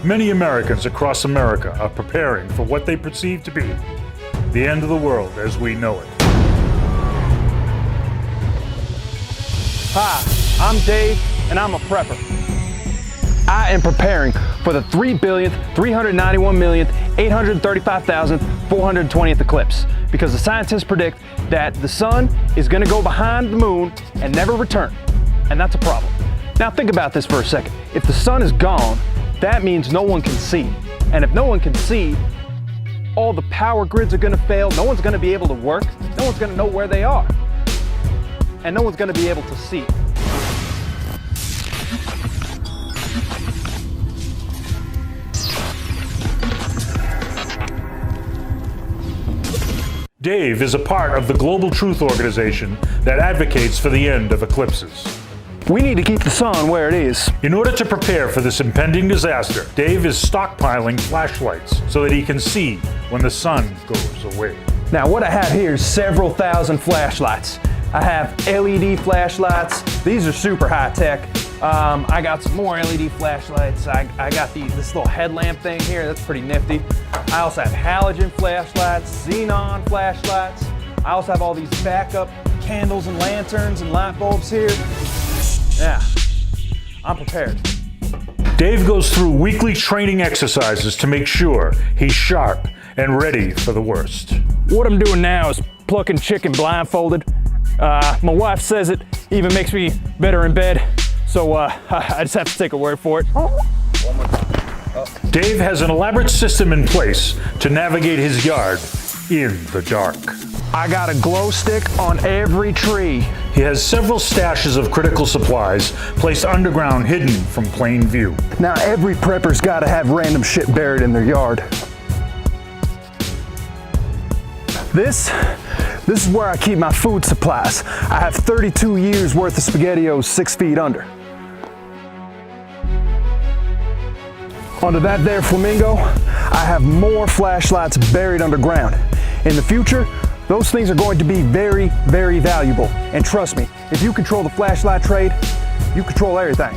Many Americans across America are preparing for what they perceive to be the end of the world as we know it. Hi, I'm Dave, and I'm a prepper. I am preparing for the 3,391,835,420th eclipse because the scientists predict that the sun is going to go behind the moon and never return, and that's a problem. Now think about this for a second. If the sun is gone, that means no one can see, and if no one can see, all the power grids are going to fail, no one's going to be able to work, no one's going to know where they are, and no one's going to be able to see. Dave is a part of the Global Truth Organization that advocates for the end of eclipses. We need to keep the sun where it is. In order to prepare for this impending disaster, Dave is stockpiling flashlights so that he can see when the sun goes away. Now what I have here is several thousand flashlights. I have LED flashlights. These are super high tech. I got some more LED flashlights. I got this little headlamp thing here. That's pretty nifty. I also have halogen flashlights, xenon flashlights. I also have all these backup candles and lanterns and light bulbs here. Yeah, I'm prepared. Dave goes through weekly training exercises to make sure he's sharp and ready for the worst. What I'm doing now is plucking chicken blindfolded. My wife says it even makes me better in bed, so I just have to take her word for it. One more time. Dave has an elaborate system in place to navigate his yard in the dark. I got a glow stick on every tree. He has several stashes of critical supplies placed underground, hidden from plain view. Now every prepper's gotta have random shit buried in their yard. This is where I keep my food supplies. I have 32 years worth of SPAGHETTOS 6 feet under. Under that there Flamingo, I have more flashlights buried underground. In the future, those things are going to be very, very valuable. And trust me, if you control the flashlight trade, you control everything.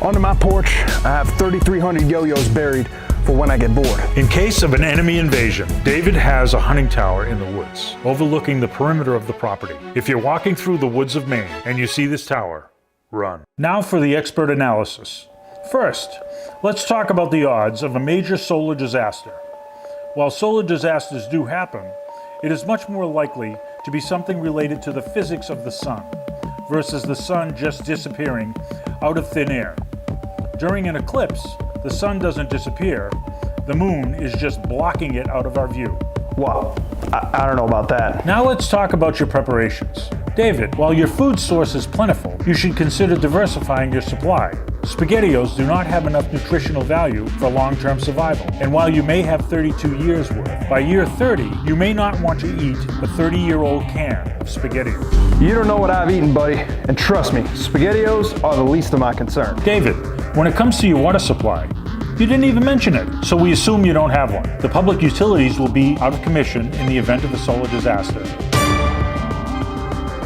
Under my porch, I have 3,300 yo-yos buried for when I get bored. In case of an enemy invasion, David has a hunting tower in the woods, overlooking the perimeter of the property. If you're walking through the woods of Maine and you see this tower, run. Now for the expert analysis. First, let's talk about the odds of a major solar disaster. While solar disasters do happen, it is much more likely to be something related to the physics of the sun versus the sun just disappearing out of thin air. During an eclipse, the sun doesn't disappear, the moon is just blocking it out of our view. Wow, I don't know about that. Now let's talk about your preparations. David, while your food source is plentiful, you should consider diversifying your supply. SPAGHETTOS do not have enough nutritional value for long-term survival. And while you may have 32 years worth, by year 30, you may not want to eat a 30-year-old can of SPAGHETTOS. You don't know what I've eaten, buddy. And trust me, SPAGHETTOS are the least of my concern. David, when it comes to your water supply, you didn't even mention it, so we assume you don't have one. The public utilities will be out of commission in the event of a solar disaster.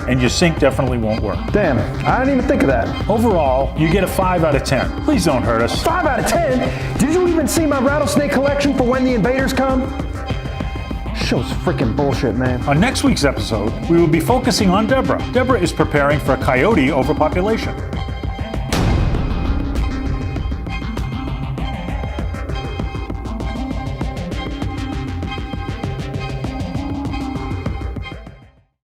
And your sink definitely won't work. Damn, I didn't even think of that. Overall, you get a 5 out of 10. Please don't hurt us. 5 out of 10? Did you even see my rattlesnake collection for when the invaders come? Show's freaking bullshit, man. On next week's episode, we will be focusing on Deborah. Deborah is preparing for a coyote overpopulation.